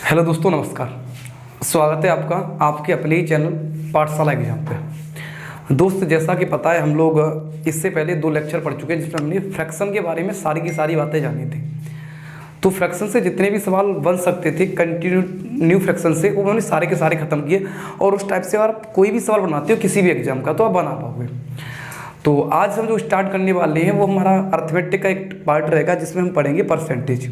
Hello दोस्तों, नमस्कार। स्वागत है आपका आपके अपने ही चैनल पाठशाला एग्जाम पे। दोस्त, जैसा कि पता है हम लोग इससे पहले 2 लेक्चर पढ़ चुके हैं जिसमें हमने फ्रैक्शन के बारे में सारी की सारी बातें जानी थी। तो फ्रैक्शन से जितने भी सवाल बन सकते थे कंटिन्यू फ्रैक्शन से, वो उन्होंने सारे के सारे खत्म किए। और उस टाइप से अगर आप कोई भी सवाल बनाते हो किसी भी एग्जाम का तो आप बना पाओगे। तो आज हम जो स्टार्ट करने वाले हैं वो हमारा अर्थमेटिक का एक पार्ट रहेगा जिसमें हम पढ़ेंगे परसेंटेज।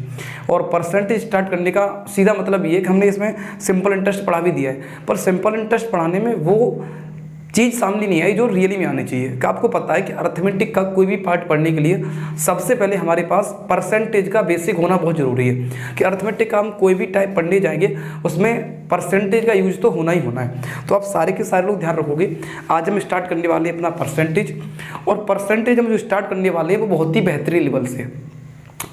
और परसेंटेज स्टार्ट करने का सीधा मतलब ये है कि हमने इसमें सिंपल इंटरेस्ट पढ़ा भी दिया है, पर सिंपल इंटरेस्ट पढ़ाने में वो चीज़ सामने नहीं आई जो रियली में आनी चाहिए। कि आपको पता है कि अर्थमेटिक का कोई भी पार्ट पढ़ने के लिए सबसे पहले हमारे पास परसेंटेज का बेसिक होना बहुत ज़रूरी है। कि अर्थमेटिक का हम कोई भी टाइप पढ़ने जाएंगे उसमें परसेंटेज का यूज तो होना ही होना है। तो आप सारे के सारे लोग ध्यान रखोगे। आज हम स्टार्ट करने वाले हैं अपना परसेंटेज। और परसेंटेज हम जो स्टार्ट करने वाले हैं वो बहुत ही बेहतरीन लेवल से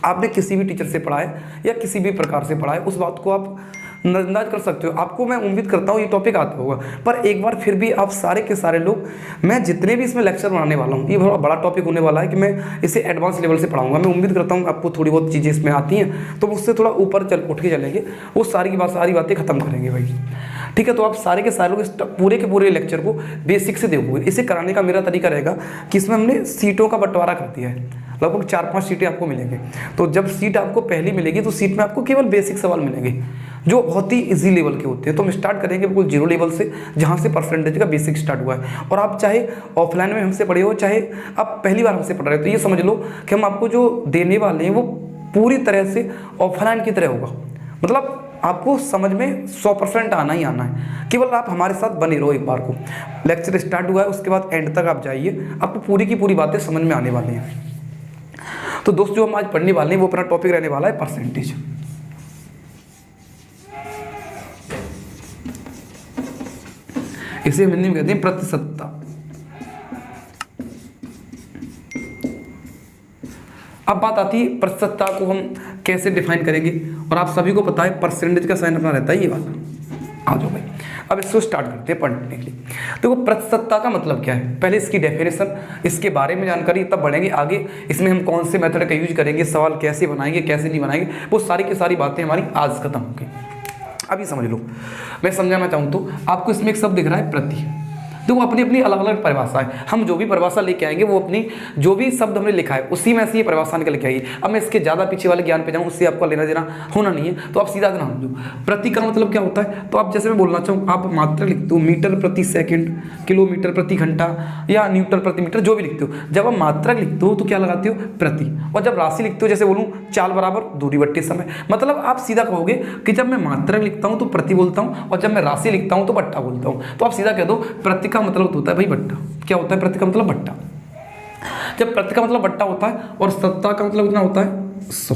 आपने किसी भी टीचर से पढ़ा है या किसी भी प्रकार से पढ़ा है, उस बात को आप नजरअंदाज कर सकते हो। आपको मैं उम्मीद करता हूँ ये टॉपिक आता होगा, पर एक बार फिर भी आप सारे के सारे लोग, मैं जितने भी इसमें लेक्चर बनाने वाला हूँ, ये बहुत बड़ा टॉपिक होने वाला है कि मैं इसे एडवांस लेवल से पढ़ाऊंगा। मैं उम्मीद करता हूँ आपको थोड़ी बहुत चीज़ें इसमें आती हैं तो उससे थोड़ा ऊपर उठ के चलेंगे, वो सारी बातें खत्म करेंगे भाई। ठीक है, तो आप सारे के सारे लोग इस पूरे के पूरे लेक्चर को बेसिक से देखोगे। इसे कराने का मेरा तरीका रहेगा कि इसमें हमने सीटों का बंटवारा कर दिया है। लगभग 4-5 सीटें आपको मिलेंगे। तो जब सीट आपको पहली मिलेगी तो सीट में आपको केवल बेसिक सवाल मिलेंगे जो बहुत ही इजी लेवल के होते हैं। तो हम स्टार्ट करेंगे बिल्कुल 0 लेवल से, जहाँ से परसेंटेज का बेसिक स्टार्ट हुआ है। और आप चाहे ऑफलाइन में हमसे पढ़े हो, चाहे आप पहली बार हमसे पढ़ रहे हो, तो ये समझ लो कि हम आपको जो देने वाले हैं वो पूरी तरह से ऑफलाइन की तरह होगा। मतलब आपको समझ में 100% आना ही आना है। केवल आप हमारे साथ बने रहो। एक बार को लेक्चर स्टार्ट हुआ है उसके बाद एंड तक आप जाइए, आपको पूरी की पूरी बातें समझ में आने वाली हैं। तो दोस्तों, जो हम आज पढ़ने वाले हैं वो अपना टॉपिक रहने वाला है परसेंटेज। इसे हिंदी में कहते हैं प्रतिशतता। अब बात आती है प्रतिशतता को हम कैसे डिफाइन करेंगे। और आप सभी को पता है परसेंटेज का साइन अपना रहता है ये वाला। आ जाओ भाई, अब इसको स्टार्ट करते हैं पढ़ने के लिए। देखो, प्रतिशतता का मतलब क्या है, पहले इसकी डेफिनेशन, इसके बारे में जानकारी तब बढ़ेंगे आगे। इसमें हम कौन से मेथड का यूज करेंगे, सवाल कैसे बनाएंगे कैसे नहीं बनाएंगे, वो सारी की सारी बातें हमारी आज खत्म होंगी। अभी समझ लो, मैं समझाना चाहूँ तो आपको इसमें एक शब्द दिख रहा है प्रति। देखो, अपनी अपनी अलग अलग परिभाषा है। हम जो भी परिभाषा लेके आएंगे वो अपनी जो भी शब्द हमने लिखा है उसी में से ये परिभाषा निकल के आएगी। अब मैं इसके ज़्यादा पीछे वाले ज्ञान पे जाऊँ, उससे आपको लेना देना होना नहीं है, तो आप सीधा ध्यान समझो। प्रति का मतलब क्या होता है, तो आप जैसे मैं बोलना चाहूँ, आप मात्रा लिखते हो मीटर प्रति सेकंड, किलोमीटर प्रति घंटा या न्यूटन प्रति मीटर, जो भी लिखते हो, जब आप मात्रा लिखते हो तो क्या लगाते हो, प्रति। और जब राशि लिखते हो, जैसे बोलूँ चाल बराबर दूरी बट्टे समय, मतलब आप सीधा कहोगे कि जब मैं मात्रा लिखता हूँ तो प्रति बोलता हूँ और जब मैं राशि लिखता हूँ तो बट्टा बोलता हूँ। तो आप सीधा कह दो प्रति का मतलब होता है भाई बट्टा। क्या होता है प्रति का मतलब, बट्टा। जब प्रति का मतलब बट्टा होता है और सत्ता का मतलब कितना होता है, 100।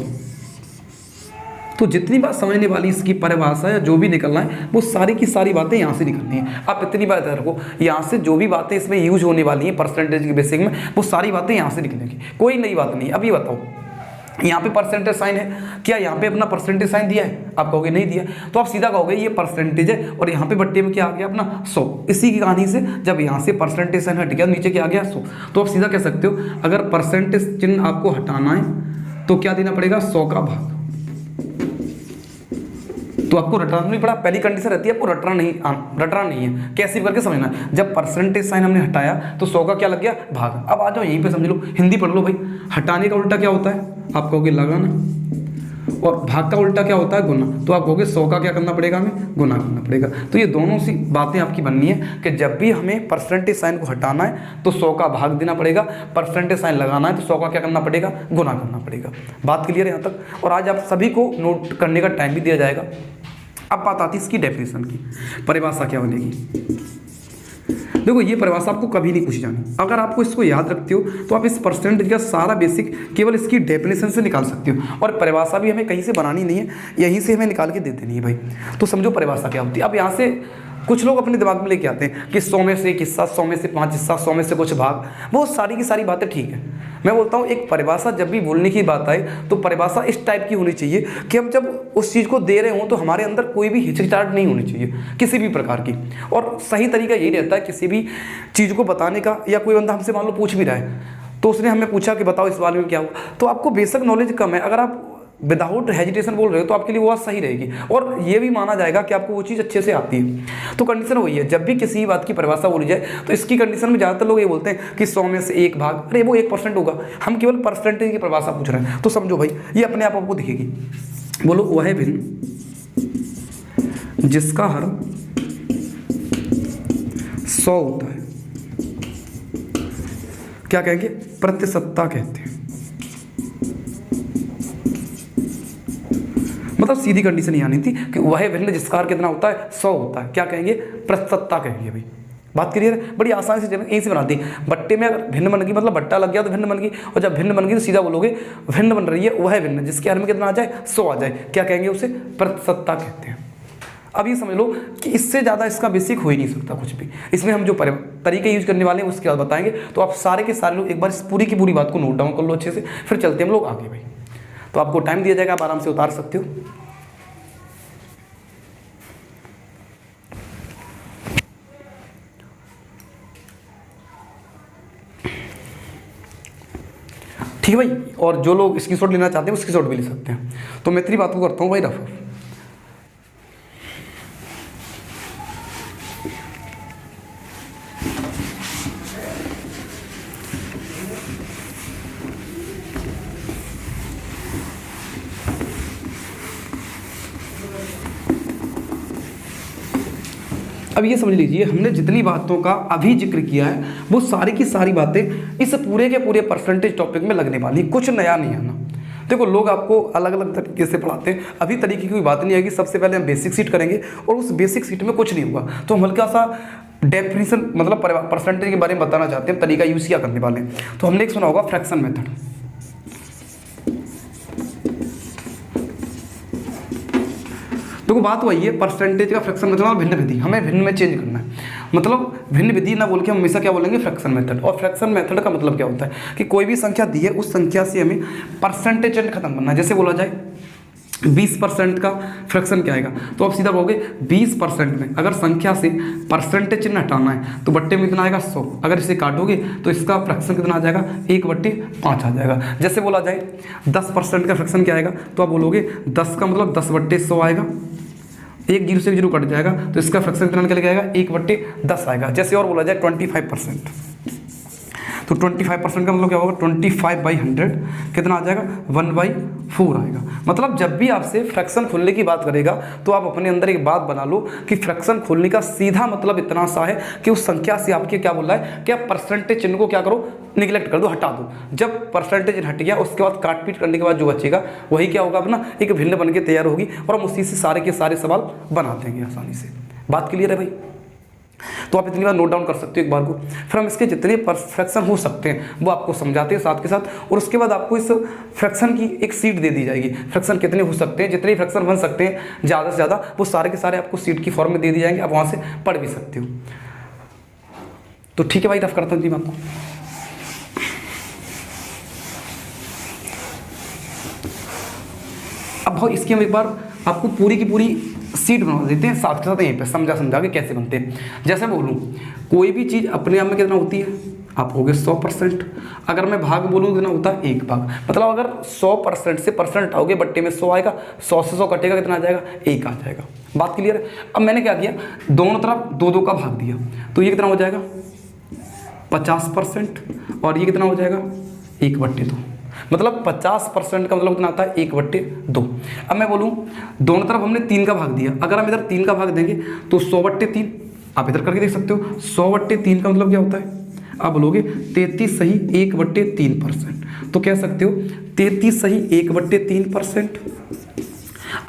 तो जितनी बात समझने वाली इसकी परिभाषा या जो भी निकलना है वो सारी की सारी बातें यहाँ से निकलनी है। आप इतनी बात रखो, यहाँ से जो भी बातें इसमें यूज होने वाली हैं परसेंटेज के बेसिक में, वो सारी बातें यहाँ से निकलेंगी, कोई नई बात नहीं है। अब ये बताओ, यहाँ पे परसेंटेज साइन है, क्या यहाँ पे अपना परसेंटेज साइन दिया है? आप कहोगे नहीं दिया, तो आप सीधा कहोगे ये परसेंटेज है और यहाँ पे बट्टे में क्या आ गया अपना 100। इसी की कहानी से जब यहाँ से परसेंटेज साइन हट गया नीचे क्या आ गया 100, तो आप सीधा कह सकते हो अगर परसेंटेज चिन्ह आपको हटाना है तो क्या देना पड़ेगा, 100 का भाग। तो आपको रटना नहीं पड़ा, पहली कंडीशन रहती है आपको रटना नहीं है। कैसे करके समझना, जब परसेंटेज साइन हमने हटाया तो 100 का क्या लग गया, भाग। अब आ जाओ यहीं पे समझ लो, हिंदी पढ़ लो भाई। हटाने का उल्टा क्या होता है, आप कहोगे लगाना, और भाग का उल्टा क्या होता है, गुना। तो आप कहोगे 100 का क्या करना पड़ेगा, हमें गुना करना पड़ेगा। तो ये दोनों सी बातें आपकी बननी है कि जब भी हमें परसेंटेज साइन को हटाना है तो 100 का भाग देना पड़ेगा, परसेंटेज साइन लगाना है तो 100 का क्या करना पड़ेगा, गुना करना पड़ेगा। बात क्लियर है यहाँ तक? और आज आप सभी को नोट करने का टाइम भी दिया जाएगा। अब बात आती है इसकी डेफिनेशन की, परिभाषा क्या बनेगी। देखो, ये परिभाषा आपको कभी नहीं पूछी जानी। अगर आपको इसको याद रखते हो तो आप इस परसेंटेज का सारा बेसिक केवल इसकी डेफिनेशन से निकाल सकते हो। और परिभाषा भी हमें कहीं से बनानी नहीं है, यहीं से हमें निकाल के दे देनी है भाई। तो समझो परिभाषा क्या होती है। अब यहाँ से कुछ लोग अपने दिमाग में लेके आते हैं कि 100 में से 1 हिस्सा, 100 में से 5 हिस्सा, 100 में से कुछ भाग, वो सारी की सारी बातें ठीक है। मैं बोलता हूँ एक परिभाषा जब भी बोलने की बात आए तो परिभाषा इस टाइप की होनी चाहिए कि हम जब उस चीज़ को दे रहे हों तो हमारे अंदर कोई भी हिचकिचाहट नहीं होनी चाहिए किसी भी प्रकार की। और सही तरीका यही रहता है किसी भी चीज़ को बताने का। या कोई बंदा हमसे मान लो पूछ भी रहा है तो उसने हमें पूछा कि बताओ इस बारे में क्या हुआ, तो आपको बेसिक नॉलेज कम है, अगर आप विदाउट हेजिटेशन बोल रहे हो तो आपके लिए वो बात सही रहेगी, और ये भी माना जाएगा कि आपको वो चीज़ अच्छे से आती है। तो कंडीशन वही है, जब भी किसी बात की परिभाषा बोली जाए तो इसकी कंडीशन में ज़्यादातर लोग ये बोलते हैं कि 100 में से 1 भाग, अरे वो 1% होगा, हम केवल परसेंटेज की परिभाषा पूछ रहे हैं। तो समझो भाई, ये अपने आप आपको दिखेगी। बोलो, वह भिन्न जिसका हर 100 होता है, क्या कहेंगे? प्रतिशतता कहते हैं। मतलब सीधी कंडीशन ये आनी थी कि वह भिन्न जिसका हर कितना होता है? 100 होता है, क्या कहेंगे? प्रतिशतता कहेंगे। भाई बात क्लियर है? बड़ी आसानी से यहीं से बना दी। बट्टे में अगर भिन्न बन गई, मतलब बट्टा लग गया तो भिन्न बन गई, और जब भिन्न बन गई तो सीधा बोलोगे भिन्न बन रही है वह भिन्न जिसके हर में कितना आ जाए? 100 आ जाए, क्या कहेंगे? उसे प्रतिशतता कहते हैं। अब ये समझ लो कि इससे ज़्यादा इसका बेसिक हो ही नहीं सकता कुछ भी। इसमें हम जो तरीके यूज करने वाले हैं उसके बाद बताएंगे। तो आप सारे के सारे लोग एक बार इस पूरी की पूरी बात को नोट डाउन कर लो अच्छे से, फिर चलते हम लोग आगे। भाई तो आपको टाइम दिया जाएगा, आप आराम से उतार सकते हो। ठीक है भाई, और जो लोग स्क्रीनशॉट लेना चाहते हैं वो स्क्रीनशॉट भी ले सकते हैं। तो मैं इतनी बात को करता हूँ भाई रफ। अब ये समझ लीजिए, हमने जितनी बातों का अभी जिक्र किया है वो सारी की सारी बातें इस पूरे के पूरे परसेंटेज टॉपिक में लगने वाली, कुछ नया नहीं आना। देखो, लोग आपको अलग अलग तरीके से पढ़ाते हैं, अभी तरीके की कोई बात नहीं आएगी। सबसे पहले हम बेसिक सीट करेंगे और उस बेसिक सीट में कुछ नहीं होगा तो हम हल्का सा डेफिनेशन मतलब परसेंटेज के बारे में बताना चाहते हैं, तरीका यूज़ क्या करने वाले हैं। तो हमने एक सुना होगा फ्रैक्शन मेथड। देखो बात वही है, परसेंटेज का फ्रैक्शन मेथड और भिन्न विधि, हमें भिन्न में चेंज करना है। मतलब भिन्न विधि ना बोल के हम हमेशा क्या बोलेंगे? Fraction method. और फ्रैक्शन मेथड का मतलब क्या होता है कि कोई भी संख्या दी है, उस संख्या से हमें परसेंटेज चिन्ह खत्म करना है। जैसे बोला जाए 20% का फ्रैक्शन क्या आएगा, तो आप सीधा बोलोगे 20% में अगर संख्या से परसेंटेज चिन्ह हटाना है तो बट्टे में कितना आएगा? 100। अगर इसे काटोगे तो इसका फ्रैक्शन कितना आ जाएगा? 1/5 आ जाएगा। जैसे बोला जाए 10% का फ्रैक्शन क्या आएगा, तो आप बोलोगे 10 का मतलब 10/100 आएगा। एक जीरो से जीरो कट जाएगा तो इसका फ्रैक्शन कितना निकल के आएगा? 1/10 आएगा। जैसे और बोला जाए 25%, तो 25% का मतलब क्या होगा? 25/100 कितना आ जाएगा? 1/4 आएगा। मतलब जब भी आपसे फ्रैक्शन खोलने की बात करेगा तो आप अपने अंदर एक बात बना लो कि फ्रैक्शन खोलने का सीधा मतलब इतना सा है कि उस संख्या से आपके क्या बोल रहा है, क्या परसेंटेज चिन्ह को क्या करो? निगलेक्ट कर दो, हटा दो। जब परसेंटेज हट गया उसके बाद काट पीट करने के बाद जो बचेगा वही क्या होगा? अपना एक भिन्न बन के तैयार होगी और हम उसी से सारे के सारे सवाल बना देंगे आसानी से। बात क्लियर है भाई? तो आप इतनी बार नोट डाउन कर सकते हो एक बार को, फिर हम इसके जितने फ्रैक्शन हो सकते हैं वो आपको समझाते हैं साथ के साथ, और उसके बाद आपको इस फ्रैक्शन की एक सीट दे दी जाएगी। फ्रैक्शन कितने हो सकते हैं, जितने फ्रैक्शन बन सकते हैं ज़्यादा से ज़्यादा, वो सारे के सारे आपको सीट की फॉर्म में दे दी जाएंगे, आप वहाँ से पढ़ भी सकते हो। तो ठीक है भाई, रफ करता हूँ जी बात को। अब भाई इसकी हम एक बार आपको पूरी की पूरी सीट बना देते हैं साथ के साथ, यहीं पे समझा के कैसे बनते हैं। जैसे बोलूँ कोई भी चीज़ अपने आप में कितना होती है, आप होगे 100%। अगर मैं भाग बोलूँ कितना होता है? 1 भाग। मतलब अगर 100% से परसेंट आओगे बट्टे में 100 आएगा, 100 से 100 कटेगा, कितना आ जाएगा? 1 आ जाएगा। बात क्लियर है? अब मैंने क्या किया, दोनों तरफ 2-2 का भाग दिया, तो ये कितना हो जाएगा? 50%। और ये कितना हो जाएगा? 1/2। मतलब 50% का मतलब कितना आता है? 1/2। अब मैं बोलूँ दोनों तरफ हमने 3 का भाग दिया, अगर हम इधर 3 का भाग देंगे तो 100/3। आप इधर करके देख सकते हो 100/3 का मतलब क्या होता है? आप बोलोगे 33 सही 1/3%। तो कह सकते हो 33 सही 1/3%।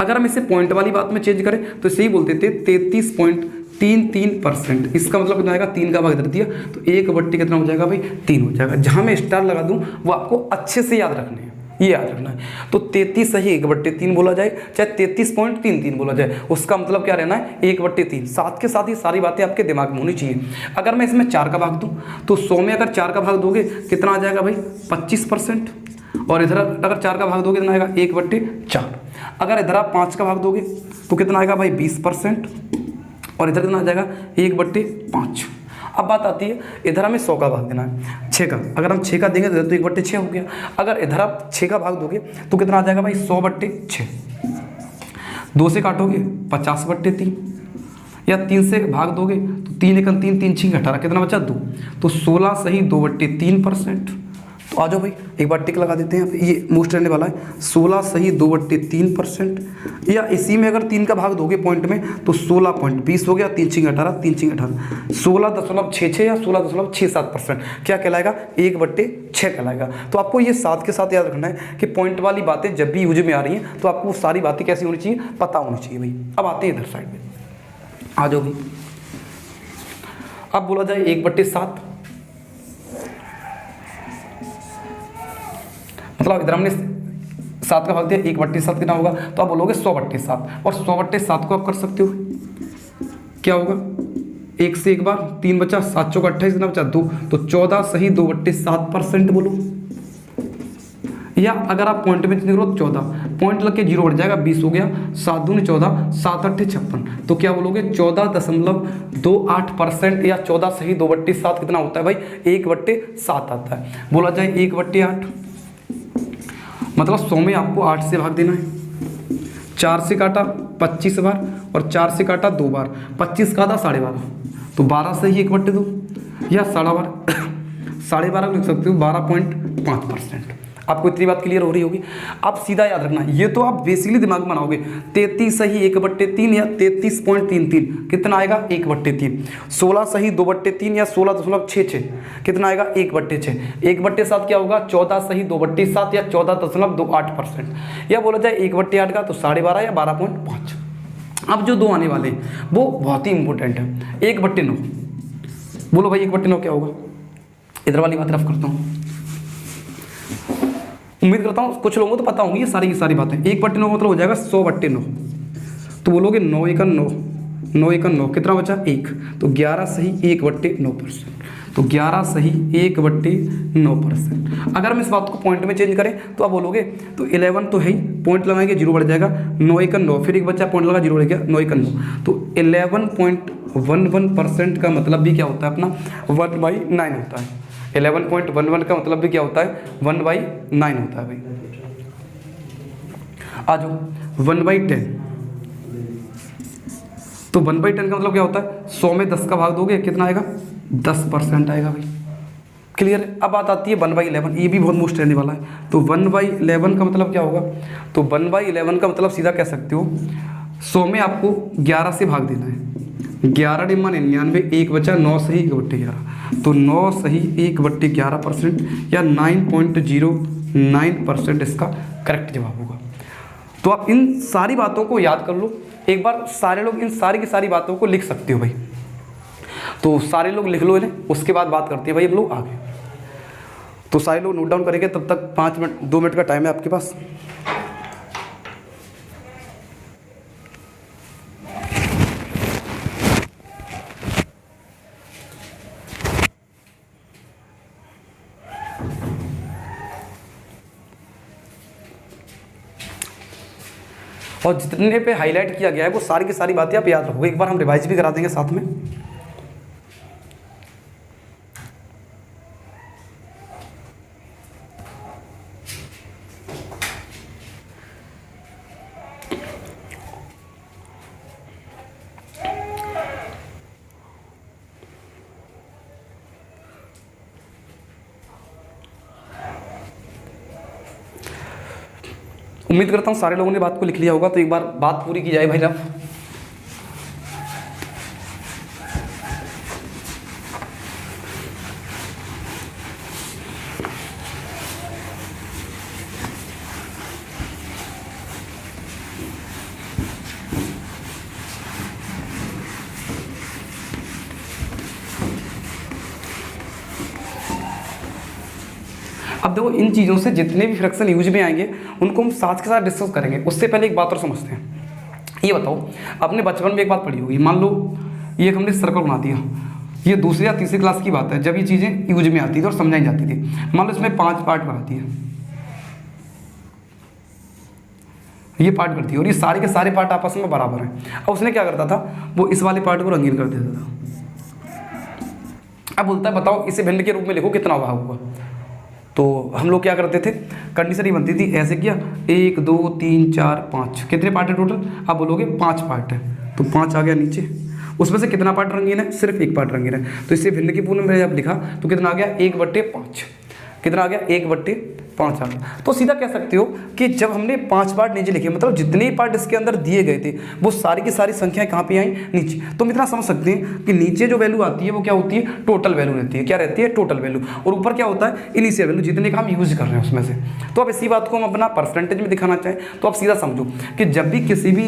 अगर हम इसे पॉइंट वाली बात में चेंज करें तो इसे ही बोलते थे 33.33%। इसका मतलब कितना आएगा? 3 का भाग इधर दिया तो 1/3 कितना हो जाएगा भाई? 3 हो जाएगा। जहाँ मैं स्टार लगा दूँ वो आपको अच्छे से याद रखने हैं, ये याद रखना है। तो 33 सही 1/3 बोला जाए, चाहे 33.33 बोला जाए, उसका मतलब क्या रहना है? 1/3। साथ के साथ ही सारी बातें आपके दिमाग में होनी चाहिए। अगर मैं इसमें 4 का भाग दूँ तो 100 में अगर 4 का भाग दोगे कितना आ जाएगा भाई? 25%। और इधर अगर 4 का भाग दोगे कितना आएगा? 1/4। अगर इधर आप 5 का भाग दोगे तो कितना आएगा भाई? 20%। और इधर कितना आ जाएगा? 1/5। अब बात आती है, इधर हमें 100 का भाग देना है 6 का। अगर हम 6 का देंगे तो 1/6 हो गया। अगर इधर आप 6 का भाग दोगे तो कितना आ जाएगा भाई, 100/6। 2 से काटोगे 50/3, या 3 से भाग दोगे तो 3 × 3 3 6 18, कितना बचा 2, तो 16 सही 2/3%। तो आ जाओ भाई एक बार टिक लगा देते हैं यहाँ पे, ये मोस्ट रहने वाला है 16 सही 2/3%। या इसी में अगर 3 का भाग दोगे पॉइंट में तो 16.20 हो गया, 3 6 18 3 6 18, 16.66 या 16.67% क्या कहलाएगा, 1/6 कहलाएगा। तो आपको ये साथ के साथ याद रखना है कि पॉइंट वाली बातें जब भी यूज में आ रही हैं तो आपको सारी बातें कैसी होनी चाहिए, पता होनी चाहिए भाई। अब आते हैं इधर साइड में, आ जाओ भाई। अब बोला जाए 1/7, मतलब इधर हमने 7 का भाग दिया, 1/7 कितना होगा, तो आप बोलोगे 100/7। और 100/7 को आप कर सकते हो, क्या होगा, 1 से एक बार 3 बचा, 7 चौका 28, कितना बचा 2, तो 14 सही 2/7% बोलो। या अगर आप पॉइंट में करो 14 पॉइंट लग के 0 बढ़ जाएगा, 20 हो गया, 7 दूनी 14, 7 8 56, तो क्या बोलोगे 14.28% या 14 सही 2/7 कितना होता है भाई, 1/7 आता है। बोला जाए 1/8, मतलब 100 में आपको 8 से भाग देना है। 4 से काटा 25 बार और 4 से काटा 2 बार, 25 का था 12.5, तो 12 से ही 1/2 या 12.5 लिख सकते हो, 12.5%। आपको इतनी बात क्लियर हो रही होगी। आप सीधा याद रखना, ये तो आप बेसिकली दिमाग में बनाओगे, 33 सही 1/3 या 33.33 कितना आएगा, 1/3। 16 सही 2/3 या 16.66 कितना आएगा, 1/6। 1/7 क्या होगा, 14 सही 2/7 या 14.28%। या बोला जाए 1/8 का तो 12.5 या 12.5। अब जो 2 आने वाले हैं वो बहुत ही इंपॉर्टेंट है, 1/9। बोलो भाई 1/9 क्या होगा, इधर वाली बात रफ करता हूँ, उम्मीद करता हूँ कुछ लोगों को तो पता होंगी ये सारी की सारी बातें। 1/9 मतलब हो जाएगा 100/9, तो बोलोगे 9 × 9, 9 × 9 कितना बचा 1, तो 11 सही 1/9%, तो 11 सही 1/9%। अगर हम इस बात को पॉइंट में चेंज करें तो आप बोलोगे, तो 11 तो है ही, पॉइंट लगाएंगे 0 बढ़ जाएगा, 9 × 9 फिर एक बच्चा पॉइंट लगा 0 बढ़ गया, 9 × 9, तो 11.11% का मतलब भी क्या होता है अपना 1/9 होता है। 11.11 का मतलब भी क्या होता है, 1/9 होता है भाई। आ जाओ 1/10, तो 1/10 का मतलब क्या होता है, 100 में 10 का भाग दोगे कितना आएगा, 10% आएगा भाई। क्लियर है। अब बात आती है 1/11, ये भी बहुत मोस्ट रहने वाला है। तो 1/11 का मतलब क्या होगा, तो 1/11 का मतलब सीधा कह सकते हो 100 में आपको 11 से भाग देना है, 11 × 99, 1 बचा, 9 सही 1/11, तो 9 सही 1/11% या 9.09% इसका करेक्ट जवाब होगा। तो आप इन सारी बातों को याद कर लो एक बार, सारे लोग इन सारी की सारी बातों को लिख सकते हो भाई। तो सारे लोग लिख लो इन्हें, उसके बाद बात करते हैं भाई अब लोग आगे। तो सारे लोग नोट डाउन करेंगे, तब तक 5 मिनट 2 मिनट का टाइम है आपके पास। और जितने पे हाईलाइट किया गया है वो सारी की सारी बातें आप याद रखोगे, एक बार हम रिवाइज भी करा देंगे साथ में। उम्मीद करता हूँ सारे लोगों ने बात को लिख लिया होगा, तो एक बार बात पूरी की जाए भाई रफ। अब देखो इन चीज़ों से जितने भी फ्रैक्शन यूज में आएंगे उनको हम साथ के साथ डिस्कस करेंगे। उससे पहले एक बात और समझते हैं। ये बताओ, आपने बचपन में एक बात पढ़ी होगी, मान लो ये हमने सर्कल बना दिया, ये दूसरी या तीसरी क्लास की बात है जब ये चीज़ें यूज में आती थी और समझाई जाती थी। मान लो इसमें 5 पार्ट बनाती है, ये पार्ट करती है और ये सारे के सारे पार्ट आपस में बराबर हैं। अब उसने क्या करता था, वो इस वाले पार्ट को रंगीन कर देता था, अब बोलता है बताओ इसे भिन्न के रूप में लिखो कितना भाग होगा। तो हम लोग क्या करते थे, कंडीशन ही बनती थी, ऐसे किया 1 2 3 4 5, कितने पार्ट है टोटल, आप बोलोगे 5 पार्ट है, तो 5 आ गया नीचे, उसमें से कितना पार्ट रंगीन है, सिर्फ एक पार्ट रंगीन है, तो इसे भिन्न की पूर्ण में जब लिखा तो कितना आ गया 1/5, कितना आ गया 1/5 आ गया। तो सीधा कह सकते हो कि जब हमने 5 पार्ट नीचे लिखे, मतलब जितने पार्ट इसके अंदर दिए गए थे वो सारी की सारी संख्याएं कहाँ पे आई, नीचे। तो हम इतना समझ सकते हैं कि नीचे जो वैल्यू आती है वो क्या होती है, टोटल वैल्यू रहती है, क्या रहती है, टोटल वैल्यू, और ऊपर क्या होता है, इनिशियल वैल्यू, जितने का हम यूज कर रहे हैं उसमें से। तो अब इसी बात को हम अपना परसेंटेज में दिखाना चाहें तो आप सीधा समझो कि जब भी किसी भी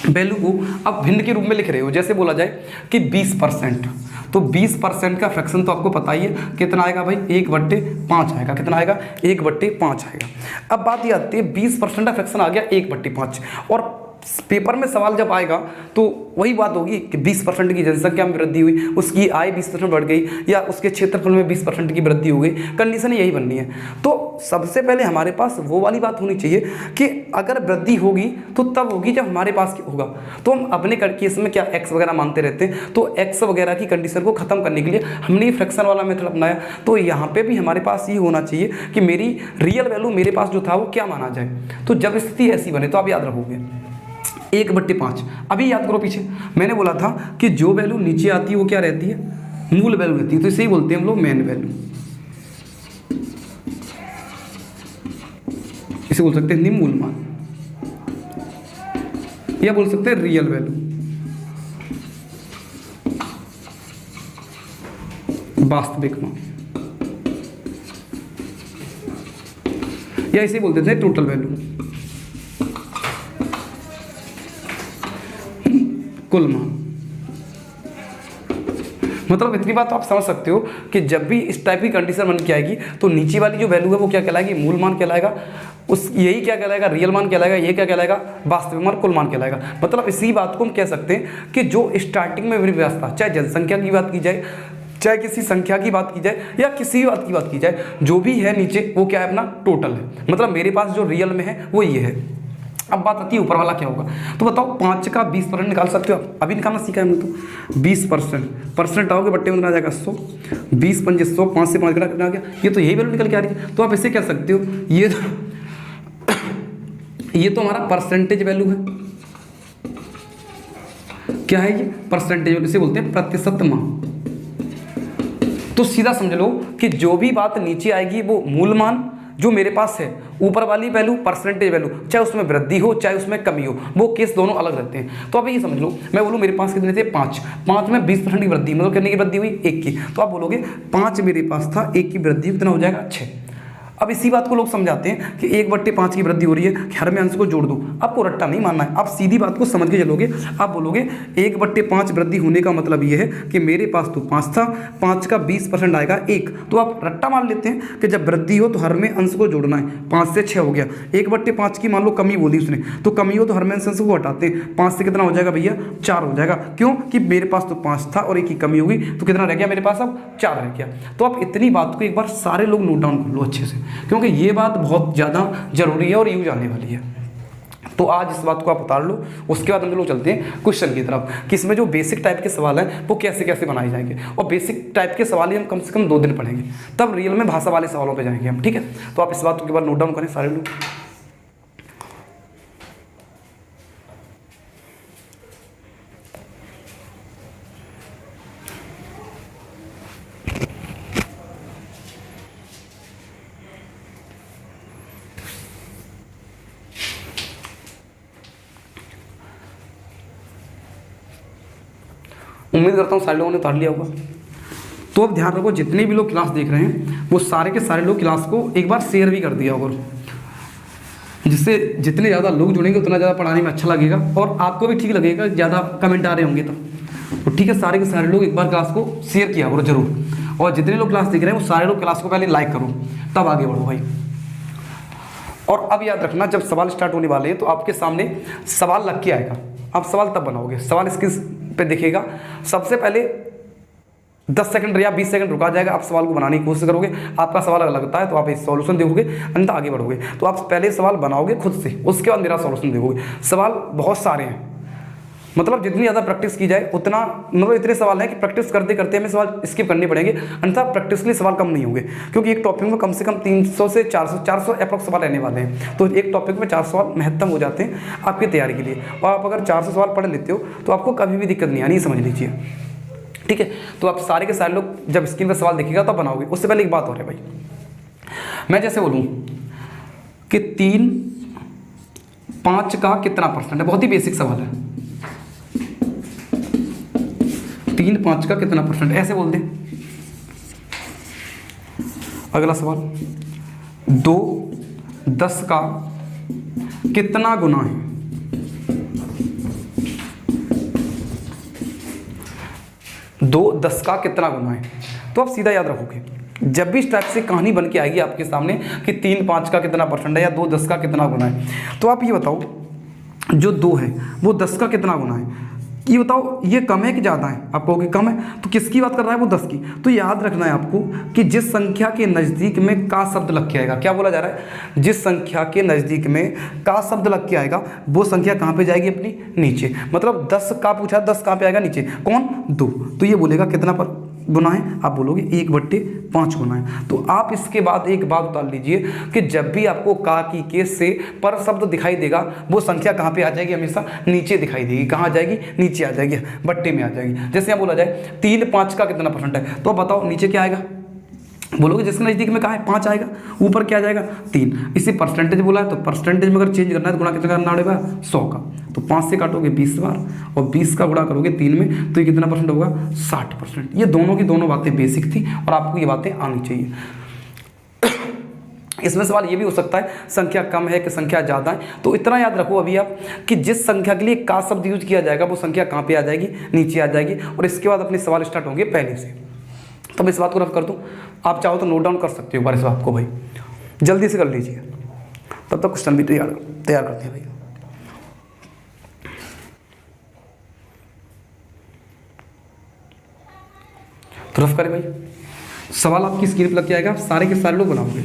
वैल्यू को आप भिन्न के रूप में लिख रहे हो, जैसे बोला जाए कि 20%, तो 20% का फ्रैक्शन तो आपको पता ही है कितना आएगा भाई, 1/5 आएगा, कितना आएगा 1/5 आएगा। अब बात ये आती है 20% का फ्रैक्शन आ गया 1/5, और पेपर में सवाल जब आएगा तो वही बात होगी कि 20% की जनसंख्या में वृद्धि हुई, उसकी आय 20% बढ़ गई, या उसके क्षेत्रफल में 20% की वृद्धि हो गई, कंडीशन यही बननी है। तो सबसे पहले हमारे पास वो वाली बात होनी चाहिए कि अगर वृद्धि होगी तो तब होगी जब हमारे पास होगा। तो हम अपने केस में क्या एक्स वगैरह मानते रहते हैं, तो एक्स वगैरह की कंडीशन को खत्म करने के लिए हमने ये फ्रैक्शन वाला मेथड अपनाया। तो यहाँ पे भी हमारे पास ये होना चाहिए कि मेरी रियल वैल्यू मेरे पास जो था वो क्या माना जाए। तो जब स्थिति ऐसी बने तो आप याद रखोगे 1/5। अभी याद करो पीछे मैंने बोला था कि जो वैल्यू नीचे आती है वो क्या रहती है, मूल वैल्यू रहती है। तो इसे ही बोलते हैं हम लोग मेन वैल्यू, इसे बोल सकते हैं निम्न मान, या बोल सकते हैं रियल वैल्यू, वास्तविक मान, या इसे बोलते थे टोटल वैल्यू, कुल मान। मतलब इतनी बात तो आप समझ सकते हो कि जब भी इस टाइप की कंडीशन बन के आएगी तो नीचे वाली जो वैल्यू है वो क्या कहलाएगी, मूल मान कहलाएगा, उस यही क्या कहलाएगा, रियल मान कहलाएगा, ये क्या कहलाएगा, वास्तविक मान, कुल मान कहलाएगा। मतलब इसी बात को हम कह सकते हैं कि जो स्टार्टिंग में व्यवस्था, चाहे जनसंख्या की बात की जाए, चाहे किसी संख्या की बात की जाए, या किसी बात की बात की जाए, जो भी है नीचे वो क्या है, अपना टोटल है। मतलब मेरे पास जो रियल में है वो ये है। अब बात आती है ऊपर वाला क्या होगा। तो बताओ 5 का 20% निकाल सकते हो आप, अभी निकालना सीखा है हमने। तो 20% आओगे बट्टे में आ जाएगा 100, 20 पंजे 100, 5 से 5 घटा आ गया, ये तो यही वैल्यू निकल के आ रही है। तो आप इसे कह सकते हो ये तो हमारा परसेंटेज वैल्यू है। क्या है ये, परसेंटेज वैल्यू, इसे बोलते हैं प्रतिशत मान। तो सीधा समझ लो कि जो भी बात नीचे आएगी वो मूल मान जो मेरे पास है, ऊपर वाली वैल्यू परसेंटेज वैल्यू, चाहे उसमें वृद्धि हो चाहे उसमें कमी हो, वो केस दोनों अलग रहते हैं। तो अब ये समझ लो, मैं बोलूँ मेरे पास कितने थे 5 में 20% की वृद्धि, मतलब कितने की वृद्धि हुई, 1 की। तो आप बोलोगे 5 मेरे पास था, 1 की वृद्धि कितना हो जाएगा, 6। अब इसी बात को लोग समझाते हैं कि 1/5 की वृद्धि हो रही है, हर में अंश को जोड़ दो। आपको रट्टा नहीं मानना है, आप सीधी बात को समझ के चलोगे। आप बोलोगे 1/5 वृद्धि होने का मतलब ये है कि मेरे पास तो 5 था, 5 का 20% आएगा 1। तो आप रट्टा मान लेते हैं कि जब वृद्धि हो तो हर में अंश को जोड़ना है। 5 से 6 हो गया, 1/5 की मान लो कमी बोली उसने, तो कमी हो तो हर में अंश को हटाते हैं, 5 से कितना हो जाएगा भैया, 4 हो जाएगा। क्यों कि मेरे पास तो 5 था और 1 की कमी होगी, तो कितना रह गया मेरे पास, अब 4 रह गया। तो आप इतनी बात को एक बार सारे लोग नोट डाउन कर लो अच्छे से, क्योंकि ये बात बहुत ज़्यादा जरूरी है और यूज आने वाली है। तो आज इस बात को आप उतार लो, उसके बाद हम लोग चलते हैं क्वेश्चन की तरफ कि इसमें जो बेसिक टाइप के सवाल हैं वो कैसे कैसे बनाए जाएंगे। और बेसिक टाइप के सवाल ही हम कम से कम 2 दिन पढ़ेंगे, तब रियल में भाषा वाले सवालों पे जाएंगे हम, ठीक है। तो आप इस बात के बाद नोट डाउन करें सारे लोग। उम्मीद करता हूँ सारे लोगों ने उतार लिया होगा। तो अब ध्यान रखो, जितने भी लोग क्लास देख रहे हैं वो सारे के सारे लोग क्लास को एक बार शेयर भी कर दिया होगा, जिससे जितने ज़्यादा लोग जुड़ेंगे उतना ज़्यादा पढ़ाने में अच्छा लगेगा और आपको भी ठीक लगेगा, ज़्यादा कमेंट आ रहे होंगे तो ठीक है। सारे के सारे लोग एक बार क्लास को शेयर किया करो जरूर, और जितने लोग क्लास देख रहे हैं वो सारे लोग क्लास को पहले लाइक करो, तब आगे बढ़ो भाई। और अब याद रखना, जब सवाल स्टार्ट होने वाले हैं तो आपके सामने सवाल लग के आएगा, आप सवाल तब बनाओगे। सवाल स्क्रीन पे दिखेगा, सबसे पहले 10 सेकंड या 20 सेकंड रुका जाएगा, आप सवाल को बनाने की कोशिश करोगे। आपका सवाल अगर लगता है तो आप इस सॉल्यूशन देखोगे, अंत आगे बढ़ोगे। तो आप पहले सवाल बनाओगे खुद से, उसके बाद मेरा सॉल्यूशन देखोगे। सवाल बहुत सारे हैं, मतलब जितनी ज़्यादा प्रैक्टिस की जाए उतना, मतलब इतने सवाल हैं कि प्रैक्टिस करते करते हमें सवाल स्किप करने पड़ेंगे, अन्यथा प्रैक्टिस के लिए सवाल कम नहीं होंगे, क्योंकि एक टॉपिक में कम से कम 300 से 400 अप्रॉक्स सवाल रहने वाले हैं। तो एक टॉपिक में 4 सवाल महत्तम हो जाते हैं आपकी तैयारी के लिए, और आप अगर 400 सवाल पढ़ लेते हो तो आपको कभी भी दिक्कत नहीं आनी, ये समझ लीजिए। ठीक है, तो आप सारे के सारे लोग जब स्क्रीन पर सवाल देखिएगा तो बनाओगे। उससे पहले एक बात हो रही है भाई, मैं जैसे बोलूँ कि 3 5 का कितना परसेंट है, बहुत ही बेसिक सवाल है। 3 5 का कितना परसेंट, ऐसे बोल दें। अगला सवाल, 2 10 का कितना गुना है। 2 10 का कितना गुना है, तो आप सीधा याद रखोगे, जब भी इस टाइप से कहानी बन के आएगी आपके सामने कि 3 5 का कितना परसेंट है या 2 10 का कितना गुना है, तो आप ये बताओ जो 2 है वो 10 का कितना गुना है, ये बताओ ये कम है कि ज़्यादा है। आप कहोगे कम है, तो किसकी बात कर रहा है वो 10 की। तो याद रखना है आपको कि जिस संख्या के नज़दीक में का शब्द लग के आएगा, क्या बोला जा रहा है, जिस संख्या के नज़दीक में का शब्द लग के आएगा वो संख्या कहाँ पे जाएगी अपनी, नीचे। मतलब 10 का पूछा, 10 कहाँ पे आएगा, नीचे। कौन, 2, तो ये बोलेगा कितना पर गुना है, आप बोलोगे 1/5 गुना है। तो आप इसके बाद एक बात उतार लीजिए कि जब भी आपको का की केस से पर शब्द दिखाई देगा वो संख्या कहाँ पे आ जाएगी, हमेशा नीचे दिखाई देगी। कहाँ आ जाएगी, नीचे आ जाएगी, बट्टे में आ जाएगी। जैसे यहाँ बोला जाए 3 5 का कितना परसेंट है, तो बताओ नीचे क्या आएगा, बोलोगे जिसके नज़दीक में कहा है 5 आएगा, ऊपर क्या आ जाएगा 3। इसी परसेंटेज बोला है तो परसेंटेज में अगर चेंज करना है तो गुणा कितना करना पड़ेगा, 100 का। तो 5 से काटोगे 20 बार और 20 का गुणा करोगे 3 में, तो ये कितना परसेंट होगा, 60%। ये दोनों की दोनों बातें बेसिक थी और आपको ये बातें आनी चाहिए। इसमें सवाल ये भी हो सकता है संख्या कम है कि संख्या ज़्यादा है, तो इतना याद रखो अभी आप कि जिस संख्या के लिए का शब्द यूज किया जाएगा वो संख्या कहाँ पे आ जाएगी, नीचे आ जाएगी। और इसके बाद अपने सवाल स्टार्ट होंगे पहले से। तो मैं इस बात को रफ कर दूँ, आप चाहो तो नोट डाउन कर सकते हो एक बार इस बात को भाई, जल्दी से कर लीजिए, तब तक क्वेश्चन भी तैयार करते हैं भाई। तो रफ करें भाई, सवाल आपकी स्क्रीन पर लग के आएगा, सारे के सारे लोग बनाओगे।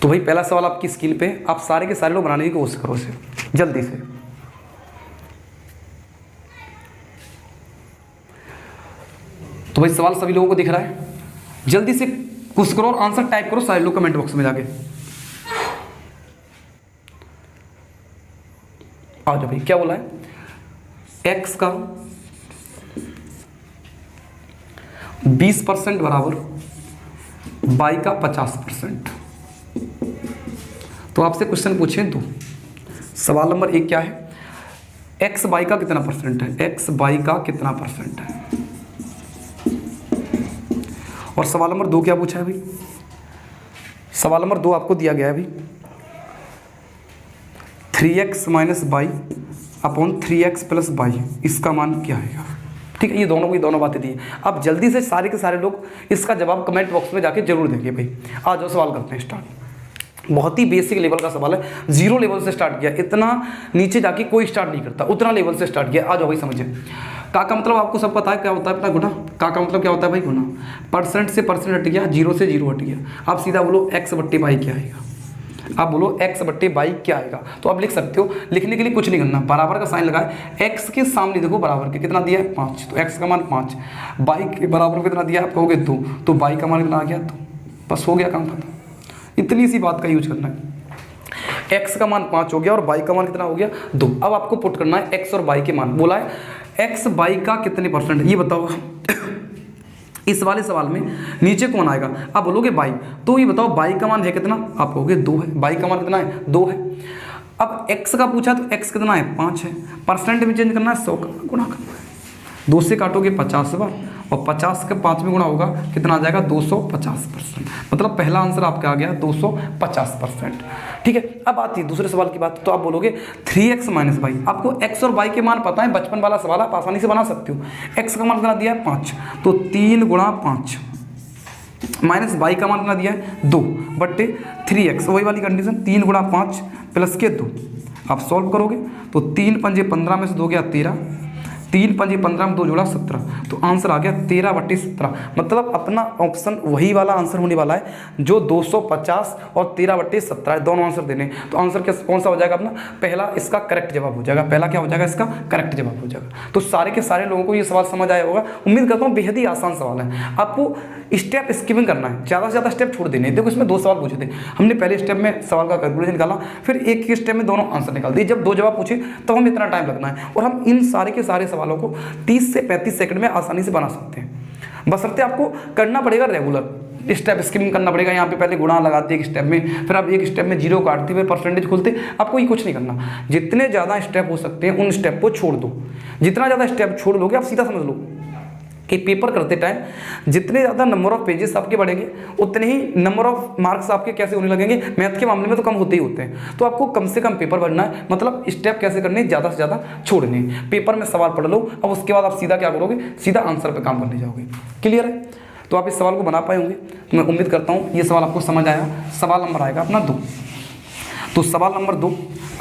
तो भाई पहला सवाल आपकी स्क्रीन पे, आप सारे के सारे लोग बनाने की कोशिश करो इसे जल्दी से। तो भाई सवाल सभी लोगों को दिख रहा है, जल्दी से कोशिश करो और आंसर टाइप करो सारे लोग कमेंट बॉक्स में जाके। आ जाओ भाई, क्या बोला है, x का 20% बराबर y का 50%। तो आपसे क्वेश्चन पूछे तो सवाल नंबर 1 क्या है, x y का कितना परसेंट है, x y का कितना परसेंट है। और सवाल नंबर 2 क्या पूछा है भाई, सवाल नंबर 2 आपको दिया गया है भाई 3x minus y upon 3x plus y, इसका मान क्या है। ठीक है, ये दोनों की दोनों बातें दी। अब जल्दी से सारे के सारे लोग इसका जवाब कमेंट बॉक्स में जाके जरूर देंगे भाई। आ जाओ सवाल करते हैं स्टार्ट। बहुत ही बेसिक लेवल का सवाल है, 0 लेवल से स्टार्ट किया, इतना नीचे जाके कोई स्टार्ट नहीं करता, उतना लेवल से स्टार्ट किया। आ जाओ भाई समझिए, का मतलब आपको सब पता है क्या होता है अपना, गुना। का मतलब क्या होता है भाई, गुना। परसेंट से परसेंट हट गया, 0 से 0 हट गया। आप सीधा बोलो x/y क्या आएगा, आप बोलो x/y क्या आएगा। तो आप लिख सकते हो, लिखने के लिए कुछ नहीं करना, बराबर का साइन लगाए, x के सामने देखो बराबर के कितना दिया है 5, तो x का मान 5, y के बराबर कितना दिया आप कहोगे 2, तो y का मान कितना आ गया 2, बस हो गया काम खत्म। इतनी सी बात का यूज करना है। x का मान 5 हो गया और y का मान कितना हो गया 2। अब आपको पुट करना है x और y के मान। बोला है x y का कितने परसेंट, ये बताओ। इस वाले सवाल में नीचे कौन आएगा, आप बोलोगे y, तो ये बताओ y का मान है कितना, आप कहोगे 2 है। y का मान कितना है 2 है। अब x का पूछा तो x कितना है 5 है, परसेंट में चेंज करना है 100 का गुणा करना है, 2 से काटोगे 50 बार और 50 का 5 में गुणा होगा कितना आ जाएगा 250%। मतलब पहला आंसर आपका आ गया 250%। ठीक है, अब आती है दूसरे सवाल की बात। तो आप बोलोगे 3x माइनस वाई, आपको x और y के मान पता है, बचपन वाला सवाल आप आसानी से बना सकते हो। x का मान कितना दिया है 5, तो 3 गुणा 5 माइनस y का मान कितना दिया है 2/3x, वही वाली कंडीशन, 3 गुणा 5 प्लस के 2। आप सॉल्व करोगे तो 3 पंजे 15 में से 2 गया 13, 3 पंजे 15 में 2 जोड़ा 17, तो आंसर आ गया 13/17। मतलब अपना ऑप्शन वही वाला आंसर होने वाला है जो 250 और 13/17 है, दोनों आंसर देने। तो आंसर कौन सा हो जाएगा अपना? पहला इसका करेक्ट जवाब हो जाएगा। पहला क्या हो जाएगा? इसका करेक्ट जवाब हो जाएगा। तो सारे के सारे लोगों को ये सवाल समझ आया होगा। उम्मीद करता हूँ बेहद ही आसान सवाल है। आपको स्टेप स्किपिंग करना है, ज़्यादा से ज़्यादा स्टेप छोड़ देने। देखो इसमें 2 सवाल पूछे थे हमने, पहले स्टेप में सवाल का कैलकुलेशन निकाला, फिर एक ही स्टेप में दोनों आंसर निकाल दिए। जब 2 जवाब पूछे तो हम इतना टाइम लगना है, और हम इन सारे के सारे सवालों को 30 से 35 सेकंड में आसानी से बना सकते हैं। बशर्ते आपको करना पड़ेगा रेगुलर, स्टेप स्किपिंग करना पड़ेगा। यहाँ पे पहले गुणा लगाते एक स्टेप में, फिर आप एक स्टेप में 0 काटते, फिर परसेंटेज खोलते। आपको ये कुछ नहीं करना। जितने ज़्यादा स्टेप हो सकते हैं उन स्टेप को छोड़ दो। जितना ज़्यादा स्टेप छोड़ दोगे, आप सीधा समझ लो कि पेपर करते टाइम जितने ज़्यादा नंबर ऑफ पेजेस आपके बढ़ेंगे, उतने ही नंबर ऑफ मार्क्स आपके कैसे होने लगेंगे, मैथ के मामले में तो कम होते ही होते हैं। तो आपको कम से कम पेपर भरना है, मतलब स्टेप कैसे करने, ज़्यादा से ज़्यादा छोड़ने। पेपर में सवाल पढ़ लो, अब उसके बाद आप सीधा क्या करोगे, सीधा आंसर पर काम करने जाओगे। क्लियर है? तो आप इस सवाल को बना पाए होंगे, तो मैं उम्मीद करता हूँ ये सवाल आपको समझ आया। सवाल नंबर आएगा अपना 2। तो सवाल नंबर 2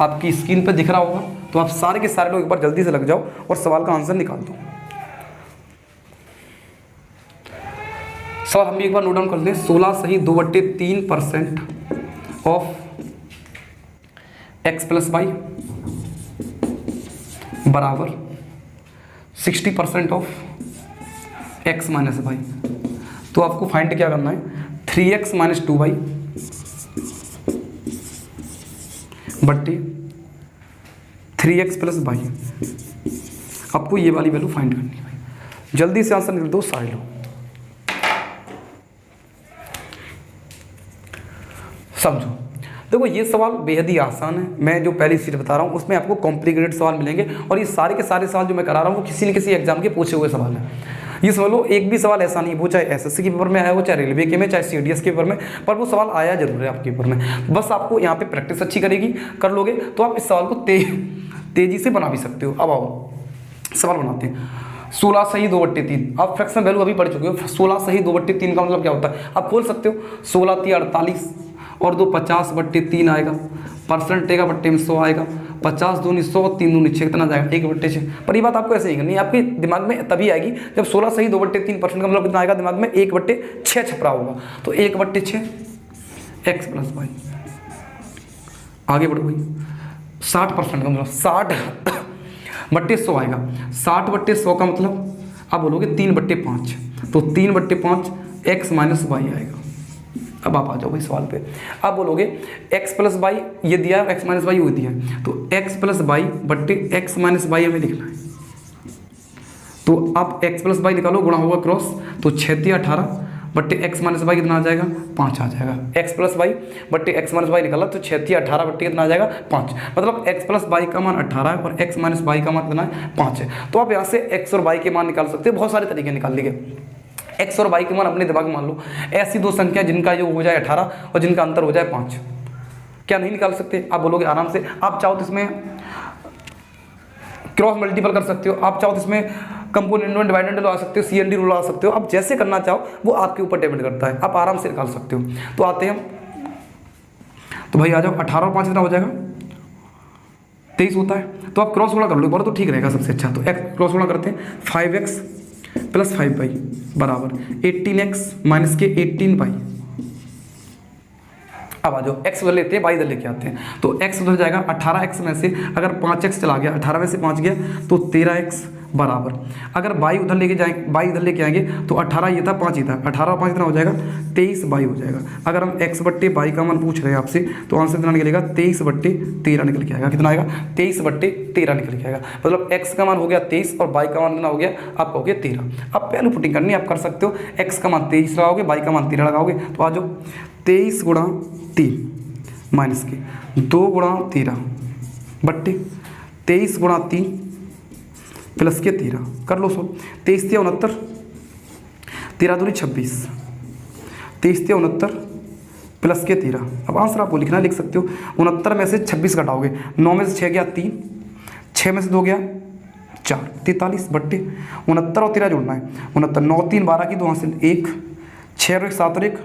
आपकी स्क्रीन पर दिख रहा होगा। तो आप सारे के सारे लोग एक बार जल्दी से लग जाओ और सवाल का आंसर निकाल दो। सवाल हम भी एक बार नोट डाउन कर लें। 16 सही 2/3% ऑफ x + y बराबर 60% ऑफ x - y। तो आपको फाइंड क्या करना है, 3x - 2y बट्टे 3x + y। आपको ये वाली वैल्यू फाइंड करनी है भाई। जल्दी से आंसर निकल दो सारे लोग। समझो, देखो ये सवाल बेहद ही आसान है। मैं जो पहली सीट बता रहा हूँ उसमें आपको कॉम्प्लिकेटेड सवाल मिलेंगे, और ये सारे के सारे सवाल जो मैं करा रहा हूँ वो किसी न किसी एग्जाम के पूछे हुए सवाल हैं। ये समझ लो एक भी सवाल ऐसा नहीं, वो चाहे एसएससी के पेपर में आया हो, चाहे रेलवे के में, चाहे सीडीएस के पेपर में, पर वो सवाल आया जरूर है आपके पेपर में। बस आपको यहाँ पे प्रैक्टिस अच्छी कर लोगे तो आप इस सवाल को तेजी से बना भी सकते हो। अब आओ सवाल बनाते हैं। 16 सही 2/3। आप फ्रैक्शन वैल्यू अभी पढ़ चुके हो। 16 सही 2/3 का मतलब क्या होता है, आप खोल सकते हो। 16 × 48 और 2 50/3 आएगा, परसेंट टेगा बट्टे में 100 आएगा, 50 दूनी 100, 3 दूनी 6, कितना जाएगा 1/6। पर ये बात आपको ऐसे ही करनी है, आपके दिमाग में तभी आएगी जब 16 सही 2/3% का मतलब कितना आएगा दिमाग में, 1/6 छपरा होगा। तो 1/6 x + y। आगे बढ़ो भाई, 60% का मतलब 60/100 आएगा। 60/100 का मतलब आप बोलोगे 3/5, तो 3/5 x - y आएगा। अब आप आ जाओ भाई सवाल पे। आप बोलोगे x + y ये दिया है, x - y वो दिया है, तो x + y बट्टे x - y हमें लिखना है। तो आप x + y निकालो, गुणा होगा क्रॉस, तो 6 × 18 बट्टे x - y कितना आ जाएगा, 5 आ जाएगा। x + y बट्टे x - y निकाला तो 6 × 18 बट्टे कितना आ जाएगा, 5। मतलब x + y का मान 18 है और x - y का मान कितना है, 5 है। तो आप यहाँ से x और y के मान निकाल सकते हो, बहुत सारे तरीके निकाल लिए। x और y के मान अपने दिमाग में मान लो, ऐसी 2 संख्या जिनका योग हो जाए 18 और जिनका अंतर हो जाए 5। क्या नहीं निकाल सकते? आप बोलोगे आराम से। आप चाहो तो इसमें क्रॉस मल्टीपल कर सकते हो, आप चाहो तो इसमें कंपोनेंट में डिवाइडेंड लगा सकते हो, CND रूल लगा सकते हो। आप जैसे करना चाहो वो आपके ऊपर डिपेंड करता है, आप आराम से निकाल सकते हो। तो आते हैं, तो भाई आ जाओ। 18 और 5 कितना हो जाएगा, 23 होता है। तो आप क्रॉस गुणा कर लो एक बार तो ठीक रहेगा सबसे अच्छा। तो x क्रॉस गुणा करते हैं, 5x + 5y बराबर 18x - 18y। अब आ जाओ, x उधर लेते हैं, y इधर लेके आते हैं। तो x उधर जाएगा, 18x में से अगर 5x चला गया, 18 में से 5 गया तो 13x बराबर। अगर y उधर लेके जाएंगे, y इधर लेके आएंगे तो 18 ये था, 5 ही था, 18 और 5 कितना हो जाएगा, 23y हो जाएगा। अगर हम x/y का मान पूछ रहे हैं आपसे तो आंसर कितना निकलेगा, 23/13 निकल के आएगा। कितना आएगा, 23/13 निकल के आएगा। मतलब x का मान हो गया 23 और y का मान कितना हो गया, आपका हो गया 13। अब पहले पुटिंग करनी आप कर सकते हो, x का मान 23 लगाओगे, y का मान 13 लगाओगे। तो आ जाओ, 23 × 3 माइनस के 2 × 13 बट्टे 23 × 3 प्लस के 13 कर लो सब। 23 × 69, 13 दूनी 26, 23 × 69 प्लस के 13। अब आंसर आपको लिखना लिख सकते हो। 69 में से 26 घटाओगे, 9 में से 6 गया 3, 6 में से 2 गया 4, 43 बट्टे 69 और 13 जोड़ना है। 69 9 3 12 की 2 हासिल 1, 6 और 1 7 और 1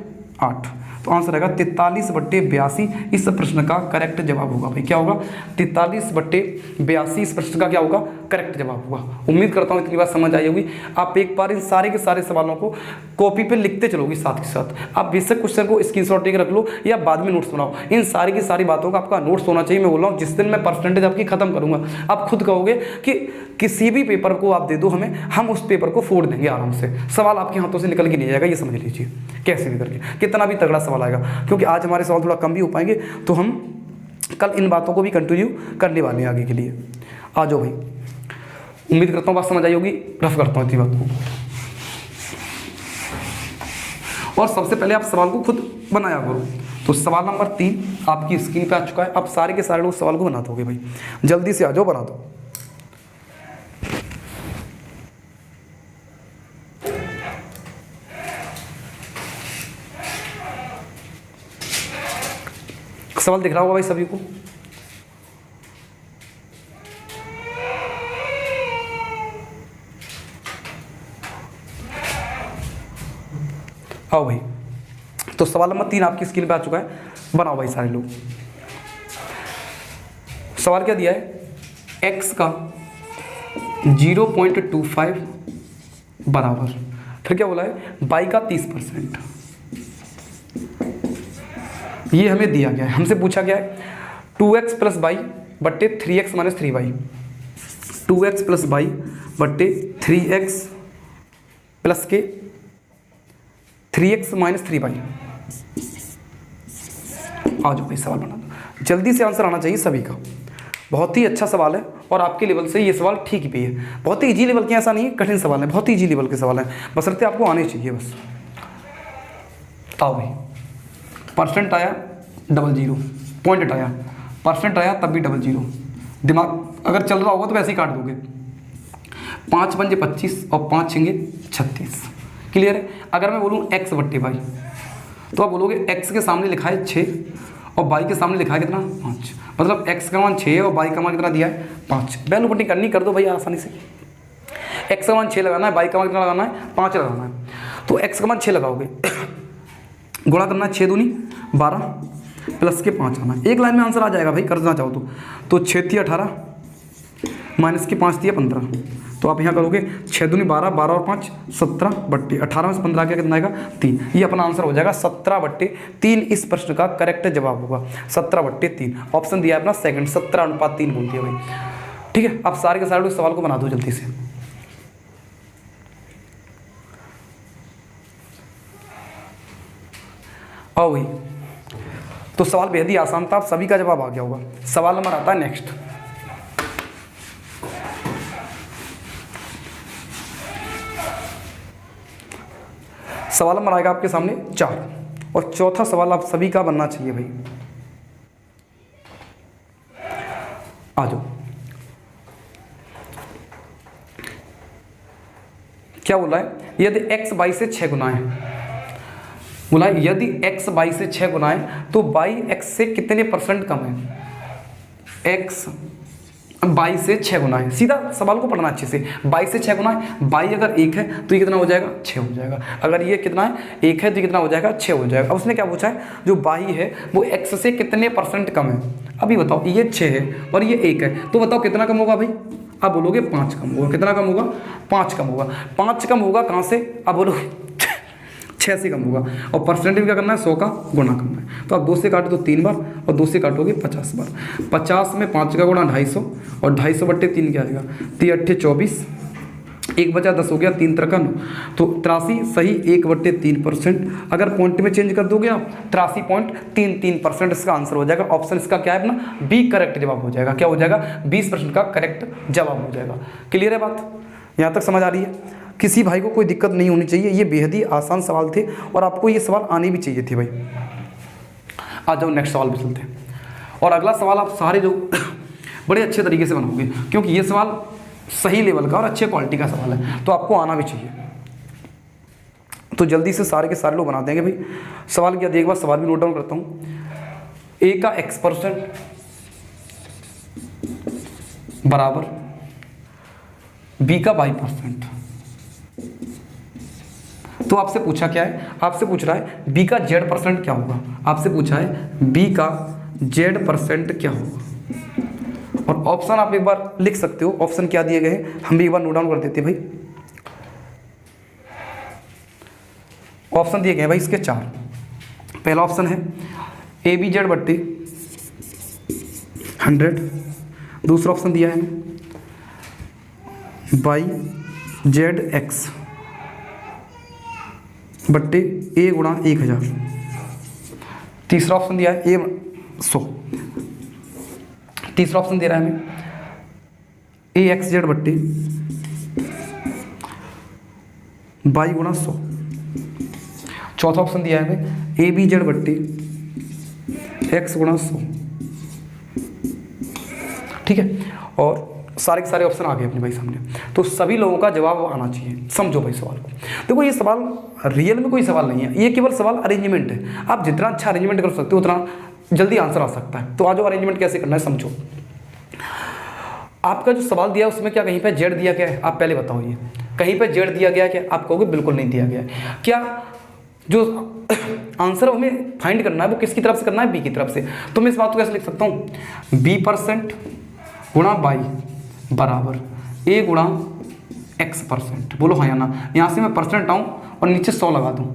8। तो आंसर रहेगा 43/82। इस प्रश्न का करेक्ट जवाब होगा भाई। क्या होगा, 43/82 इस प्रश्न का क्या होगा, करेक्ट जवाब होगा। उम्मीद करता हूँ इतनी बात समझ आई होगी। आप एक बार इन सारे के सारे सवालों को कॉपी पे लिखते चलोगे साथ के साथ। आप बेशक क्वेश्चन को स्क्रीनशॉट लेकर रख लो या बाद में नोट्स बनाओ। इन सारी की सारी बातों का आपका नोट्स होना चाहिए। मैं बोल रहा हूँ जिस दिन मैं परसेंटेज आपकी खत्म करूँगा, आप खुद कहोगे कि किसी भी पेपर को आप दे दो हमें, हम उस पेपर को फोड़ देंगे आराम से। सवाल आपके हाथों से निकल के नहीं जाएगा, ये समझ लीजिए, कैसे भी करके, कितना भी तगड़ा सवाल आएगा। क्योंकि आज हमारे सवाल थोड़ा कम भी हो पाएंगे, तो हम कल इन बातों को भी कंटिन्यू करने वाले हैं आगे के लिए। आ जाओ भाई, उम्मीद करता हूँ बात समझ आई होगी। रफ करता हूँ इतनी बात को, और सबसे पहले आप सवाल को खुद बनाया करो। तो सवाल नंबर 3 आपकी स्क्रीन पे आ चुका है। अब सारे के सारे लोग सवाल को बना दोगे भाई, जल्दी से आ जाओ, बना दो। सवाल दिख रहा होगा भाई सभी को? आओ भाई, तो सवाल नंबर 3 आपकी स्क्रीन पे आ चुका है, बनाओ भाई सारे लोग। सवाल क्या दिया है, x का 0.25 बराबर, फिर क्या बोला है, y का 30%। ये हमें दिया गया है, हमसे पूछा गया है 2x प्लस वाई बट्टे 3x minus 3y, 2x plus Y बट्टे 3x प्लस के 3x माइनस 3y। आ जाओ भाई, सवाल बना दो, जल्दी से आंसर आना चाहिए सभी का। बहुत ही अच्छा सवाल है और आपके लेवल से ये सवाल ठीक भी है। बहुत ही इजी लेवल के, ऐसा नहीं है कठिन सवाल है, बहुत ही इजी लेवल के सवाल है, बशर्ते आपको आने चाहिए बस। आओ भाई, परसेंट आया 00, पॉइंट आया, परसेंट आया तब भी 00। दिमाग अगर चल रहा होगा तो वैसे ही काट दोगे। 5 पंजे 25 और 5 छिंगे 36। क्लियर है? अगर मैं बोलूँ x बट्टे वाई, तो आप बोलोगे x के सामने लिखा है 6 और y के सामने लिखा है कितना, 5। मतलब x का मान 6 है और y का मान कितना दिया है, 5। वैल्यू पुटिंग करनी कर दो भाई आसानी से। x का मान 6 लगाना है, y का मान कितना लगाना है, 5 लगाना है। तो x का मान 6 लगाओगे, गुणा करना है 6 दूनी 12 प्लस के 5 आना है। एक लाइन में आंसर आ जाएगा भाई, करना चाहो तो 6 थी 18 माइनस के 5 थी 15। तो आप यहाँ करोगे 6 दूनी 12, 12 और 5 17 बट्टे 18 में से 15 क्या कितना आएगा, 3। ये अपना आंसर हो जाएगा 17 बट्टे 3। इस प्रश्न का करेक्ट जवाब होगा 17 बट्टे 3। ऑप्शन दिया है अपना सेकंड, 17:3 बोल दिया भाई। ठीक है, आप सारे के सारे लोग सवाल को बना दो जल्दी से। आओ भाई, तो सवाल बेहद ही आसान था, आप सभी का जवाब आ गया होगा। सवाल नंबर आता है नेक्स्ट। सवाल नंबर आएगा आपके सामने 4 और चौथा सवाल आप सभी का बनना चाहिए भाई। आ जाओ, क्या बोला है, यदि x y से 6 गुना है, बोला है यदि x y से 6 गुना है तो y x से कितने % कम है। x y से 6 गुना है, सीधा सवाल को पढ़ना अच्छे से। y से 6 गुना है, y अगर 1 है तो ये कितना हो जाएगा, 6 हो जाएगा। अगर ये कितना है, 1 है तो ये कितना हो जाएगा, 6 हो जाएगा। अब उसने क्या पूछा है, जो y है वो x से कितने % कम है। अभी बताओ, ये 6 है और ये 1 है, तो बताओ कितना कम होगा भाई। अब बोलोगे 5 कम होगा। कितना कम होगा, 5 कम होगा। 5 कम होगा कहाँ से, अब बोलो 6 से कम होगा। और परसेंटेज क्या करना है, 100 का गुणा करना है। तो आप 2 से काटो तो 3 बार और 2 से काटोगे 50 बार। 50 में 5 का गुणा 250 और 250 बट्टे 3 क्या आएगा, 3 8 24, 1 बचा 10 हो गया, 3 3 9, तो 83 सही 1/3%। अगर पॉइंट में चेंज कर दोगे आप 83.33% इसका आंसर हो जाएगा। ऑप्शन इसका क्या है अपना, बी करेक्ट जवाब हो जाएगा। क्या हो जाएगा, 20% का करेक्ट जवाब हो जाएगा। क्लियर है बात, यहाँ तक समझ आ रही है? किसी भाई को कोई दिक्कत नहीं होनी चाहिए। ये बेहद ही आसान सवाल थे और आपको ये सवाल आने भी चाहिए थे भाई। आ जाओ नेक्स्ट सवाल पे चलते हैं। और अगला सवाल आप सारे जो बड़े अच्छे तरीके से बनाओगे, क्योंकि ये सवाल सही लेवल का और अच्छे क्वालिटी का सवाल है, तो आपको आना भी चाहिए। तो जल्दी से सारे के सारे लोग बना देंगे भाई। सवाल क्या, एक बार सवाल भी नोट डाउन करता हूँ। a का x% बराबर b का y%। तो आपसे पूछा क्या है, आपसे पूछ रहा है b का z% क्या होगा। आपसे पूछा है b का z% क्या होगा। और ऑप्शन आप एक बार लिख सकते हो, ऑप्शन क्या दिए गए हैं हम भी एक बार नोट डाउन कर देते हैं भाई। ऑप्शन दिए गए हैं भाई इसके 4। पहला ऑप्शन है ABZ बट्टे 100। दूसरा ऑप्शन दिया है YZX बट्टे A गुणा 1000। तीसरा ऑप्शन दिया है A100। तीसरा ऑप्शन दे रहा है हमें AXZ बट्टे Y गुणा 100। चौथा ऑप्शन दिया है हमें ABZ बट्टे X गुणा 100। ठीक है, और सारे के सारे ऑप्शन आ गए अपने भाई सामने। तो सभी लोगों का जवाब आना चाहिए। समझो भाई सवाल को। देखो ये सवाल रियल में कोई सवाल नहीं है, ये केवल सवाल अरेंजमेंट है। आप जितना अच्छा अरेंजमेंट कर सकते हो उतना जल्दी आंसर आ सकता है। तो आज अरेंजमेंट कैसे करना है समझो। आपका जो सवाल दिया है उसमें क्या कहीं पे जेड दिया गया है, आप पहले बताओ। ये कहीं पे जेड दिया गया है क्या? आप कहोगे बिल्कुल नहीं दिया गया है। क्या जो आंसर हमें फाइंड करना है वो किसकी तरफ से करना है? बी की तरफ से। तो मैं इस बात को कैसे लिख सकता हूँ? B% गुणा Y बराबर A गुणा X%। बोलो हाँ या ना। यहाँ से मैं परसेंट आऊँ और नीचे 100 लगा दूँ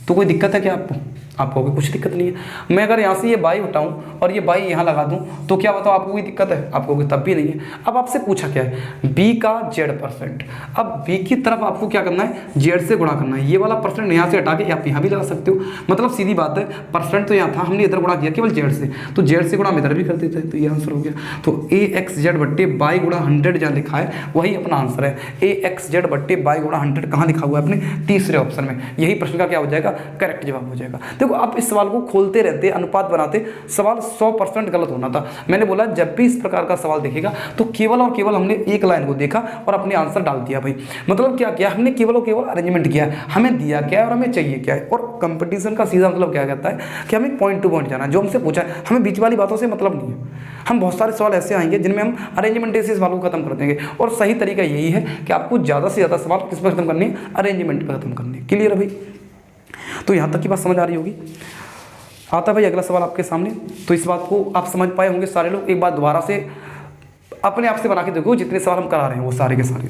तो कोई दिक्कत है क्या आपको? आप कहोगे कुछ दिक्कत नहीं है। मैं अगर यहाँ से ये बाई उठाऊँ और ये बाई यहाँ लगा दूँ तो क्या बताओ आपको कोई दिक्कत है? आप कहोगे तब भी नहीं है। अब आपसे पूछा क्या है? बी का Z%। अब बी की तरफ आपको क्या करना है? जेड से गुणा करना है। ये वाला परसेंट यहाँ से हटा के आप यहाँ भी लगा सकते हो। मतलब सीधी बात है, परसेंट तो यहाँ था, हमने इधर गुणा किया केवल जेड से, तो जेड से गुणा हम इधर भी कर देते हैं। तो ये आंसर हो गया। तो AXZ बट्टे बाई गुणा 100 जहाँ लिखा है वही अपना आंसर है। AXZ बट्टे बाई गुणा 100 कहाँ लिखा हुआ है? अपने तीसरे ऑप्शन में। यही प्रश्न का क्या हो जाएगा? करेक्ट जवाब हो जाएगा। देखो आप इस सवाल को खोलते रहते, अनुपात बनाते, सवाल 100% गलत होना था। मैंने बोला जब भी इस प्रकार का सवाल देखेगा तो केवल और केवल हमने एक लाइन को देखा और अपने आंसर डाल दिया भाई। मतलब क्या किया हमने? केवल और केवल अरेंजमेंट किया है। हमें दिया क्या है और हमें चाहिए क्या है। और कंपटीशन का सीधा मतलब क्या कहता है कि हमें पॉइंट टू पॉइंट जाना है। जो हमसे पूछा है हमें बीच वाली बातों से मतलब नहीं है। हम बहुत सारे सवाल ऐसे आएंगे जिनमें हम अरेंजमेंट से सवालों को खत्म कर देंगे। और सही तरीका यही है कि आपको ज़्यादा से ज़्यादा सवाल किस पर खत्म करने? अरेंजमेंट पर खत्म करने। क्लियर है भाई? तो यहाँ तक की बात समझ आ रही होगी। आता है भाई अगला सवाल आपके सामने। तो इस बात को आप समझ पाए होंगे सारे लोग। एक बार दोबारा से अपने आप से बना के देखो, जितने सवाल हम करा रहे हैं वो सारे के सारे।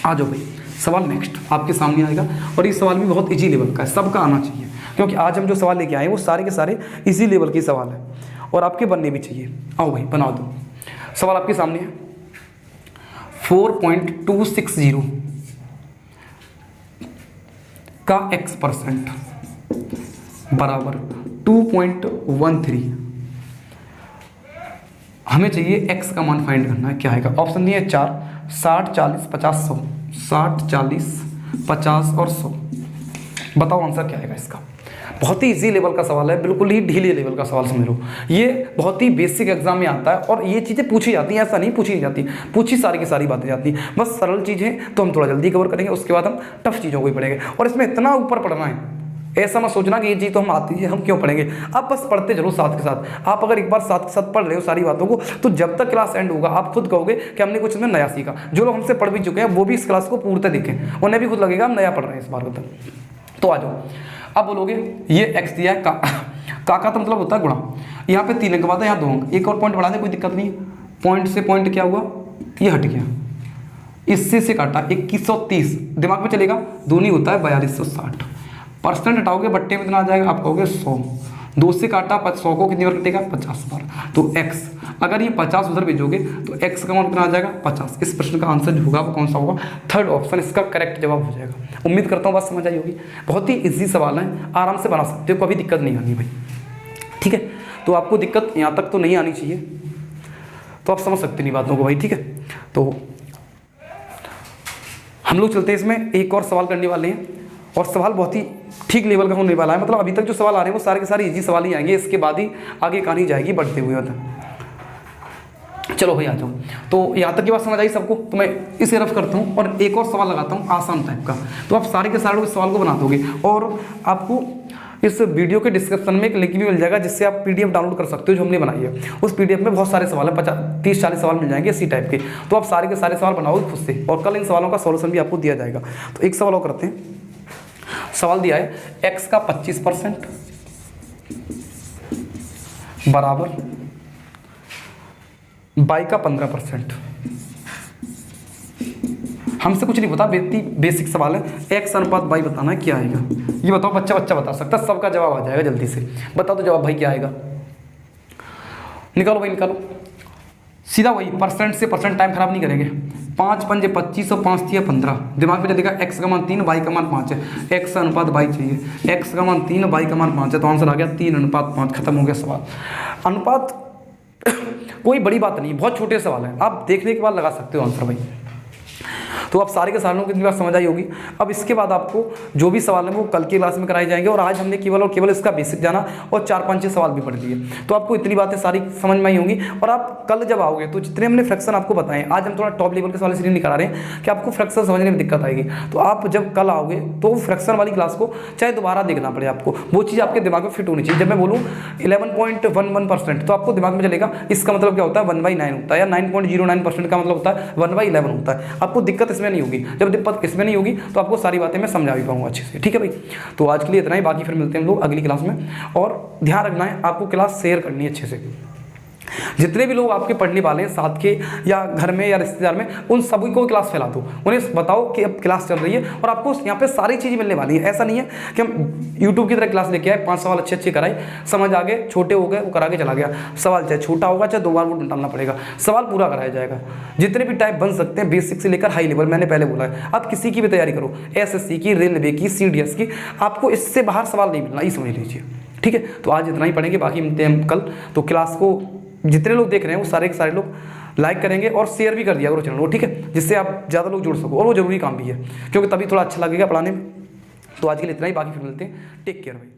आ जाओ भाई, सवाल नेक्स्ट आपके सामने आएगा। और ये सवाल भी बहुत इजी लेवल का है, सबका आना चाहिए, क्योंकि आज हम जो सवाल लेके आए हैं वो सारे के सारे इजी लेवल के सवाल है और आपके बनने भी चाहिए। आओ भाई बना दो। सवाल आपके सामने है 4.260 का X% बराबर 2.13। हमें चाहिए x का मान फाइंड करना है। क्या आएगा? ऑप्शन दिए 4, 60, 40, 50, 100। 60, 40, 50 और 100। बताओ आंसर क्या आएगा इसका। बहुत ही इजी लेवल का सवाल है, बिल्कुल ही ढीले लेवल का सवाल समझ लो। ये बहुत ही बेसिक एग्जाम में आता है और ये चीज़ें पूछी जाती हैं, ऐसा नहीं पूछी नहीं जाती, पूछी सारी की सारी बातें जाती हैं। बस सरल चीज़ें तो हम थोड़ा जल्दी कवर करेंगे, उसके बाद हम टफ चीज़ों को ही पढ़ेंगे। और इसमें इतना ऊपर पढ़ना है, ऐसा मत सोचना कि ये चीज़ तो हम आती है हम क्यों पढ़ेंगे। आप बस पढ़ते चलो साथ के साथ। आप अगर एक बार साथ के साथ पढ़ रहे हो सारी बातों को तो जब तक क्लास एंड होगा आप खुद कहोगे कि हमने कुछ इसमें नया सीखा। जो लोग हमसे पढ़ भी चुके हैं वो भी इस क्लास को पूर्णतः देखें, उन्हें भी खुद लगेगा हम नया पढ़ रहे हैं इस बार तक। तो आ जाओ। अब बोलोगे ये x दिया है, का तो मतलब होता है गुणा। यहाँ पे 3 अंक बात है, यहाँ 2 अंक, एक और पॉइंट बढ़ा दे कोई दिक्कत नहीं। पॉइंट से पॉइंट क्या हुआ? ये हट गया, इससे से काटा 2130। दिमाग में चलेगा, दूनी होता है 4260। परसेंट हटाओगे बट्टे में इतना आ जाएगा, आप कहोगे 100। 2 से काटा 100 को कितनी बार कटेगा? 50 बार। तो x, अगर ये 50 उधर भेजोगे तो x का मान कितना आ जाएगा? 50। इस प्रश्न का आंसर जो होगा वो कौन सा होगा? थर्ड ऑप्शन इसका करेक्ट जवाब हो जाएगा। उम्मीद करता हूँ बात समझ आई होगी। बहुत ही इजी सवाल है, आराम से बना सकते हो, कभी दिक्कत नहीं आनी भाई। ठीक है, तो आपको दिक्कत यहाँ तक तो नहीं आनी चाहिए, तो आप समझ सकते नहीं बातों को भाई। ठीक है, तो हम लोग चलते हैं, इसमें एक और सवाल करने वाले हैं और सवाल बहुत ही ठीक लेवल का होने वाला है। मतलब अभी तक जो सवाल आ रहे हैं वो सारे के सारे इजी सवाल ही आएंगे, इसके बाद ही आगे कहानी जाएगी बढ़ते हुए। चलो भाई आ जाओ। तो यहाँ तक की बात समझ आई सबको। तो मैं इसे रफ करता हूँ और एक और सवाल लगाता हूँ आसान टाइप का, तो आप सारे के सारे लोग इस सवाल को बना दोगे। और आपको इस वीडियो के डिस्क्रिप्शन में एक लिंक भी मिल जाएगा जिससे आप PDF डाउनलोड कर सकते हो जो हमने बनाई है। उस PDF में बहुत सारे सवाल है, 30-40 सवाल मिल जाएंगे इसी टाइप के। तो आप सारे के सारे सवाल बनाओगे खुद से और कल इन सवालों का सॉल्यूशन भी आपको दिया जाएगा। तो एक सवाल और करते हैं। सवाल दिया है x का 25% बराबर y का 15%। हमसे कुछ नहीं पता, बेसिक सवाल है, x अनुपात y बताना है, क्या आएगा ये बताओ। बच्चा बता सकता है, सबका जवाब आ जाएगा जल्दी से। बताओ तो जवाब भाई क्या आएगा, निकालो भाई निकालो, सीधा वही परसेंट से परसेंट, टाइम खराब नहीं करेंगे। 5 पंजे 25 और 5 दिया 15, दिमाग में चलेगा x का मान 3 y का मान 5 है, x अनुपात y चाहिए, x का मान 3 y का मान 5 है, तो आंसर आ गया 3 अनुपात 5। खत्म हो गया सवाल। अनुपात कोई बड़ी बात नहीं, बहुत छोटे सवाल हैं, आप देखने के बाद लगा सकते हो आंसर भाई। तो आप सारे के सारे लोगों की बात समझ आई होगी। अब इसके बाद आपको जो भी सवाल है वो कल की क्लास में कराए जाएंगे, और आज हमने केवल और केवल इसका बेसिक जाना और 4-5 सवाल भी पढ़ लिए, तो आपको इतनी बातें सारी समझ में आई होंगी। और आप कल जब आओगे तो जितने हमने फ्रैक्शन आपको बताएं, आज हम थोड़ा टॉप लेवल के सवाल इसलिए नहीं करा रहे हैं कि आपको फ्रैक्शन समझने में दिक्कत आएगी। तो आप जब कल आओगे तो फ्रैक्शन वाली क्लास को चाहे दोबारा देखना पड़े आपको, वो चीज़ आपके दिमाग में फिट होनी चाहिए। जब मैं बोलूँ 11.11% तो आपको दिमाग में चलेगा इसका मतलब क्या होता है 1/9 होता है, या 9.09% का मतलब होता है 1/11 होता है। आपको दिक्कत इसमें नहीं होगी, जब दिक्कत इसमें नहीं होगी तो आपको सारी बातें मैं समझा भी पाऊंगा अच्छे से। ठीक है भाई, तो आज के लिए इतना ही, बाकी फिर मिलते हैं हम लोग अगली क्लास में। और ध्यान रखना है आपको क्लास शेयर करनी है अच्छे से। जितने भी लोग आपके पढ़ने वाले हैं साथ के या घर में या रिश्तेदार में, उन सभी को क्लास फैला दो, उन्हें बताओ कि अब क्लास चल रही है और आपको यहाँ पे सारी चीज़ें मिलने वाली है। ऐसा नहीं है कि हम यूट्यूब की तरह क्लास लेके आए, 5 सवाल अच्छे कराए, समझ आ गए, छोटे हो गए वो करा के चला गया। सवाल चाहे छोटा होगा चाहे 2 बार वो डालना पड़ेगा, सवाल पूरा कराया जाएगा। जितने भी टाइप बन सकते हैं बेसिक से लेकर हाई लेवल, मैंने पहले बोला है, आप किसी की भी तैयारी करो, SSC की, रेलवे की, CDS की, आपको इससे बाहर सवाल नहीं मिलना, ये समझ लीजिए। ठीक है, तो आज इतना ही पढ़ेंगे, बाकी मिलते हैं हम कल। तो क्लास को जितने लोग देख रहे हैं वो सारे के सारे लोग लाइक करेंगे और शेयर भी कर दिया करो चैनल को, ठीक है, जिससे आप ज़्यादा लोग जुड़ सको, और वो जरूरी काम भी है क्योंकि तभी थोड़ा अच्छा लगेगा पढ़ाने में। तो आज के लिए इतना ही, बाकी फिर मिलते हैं, टेक केयर भाई।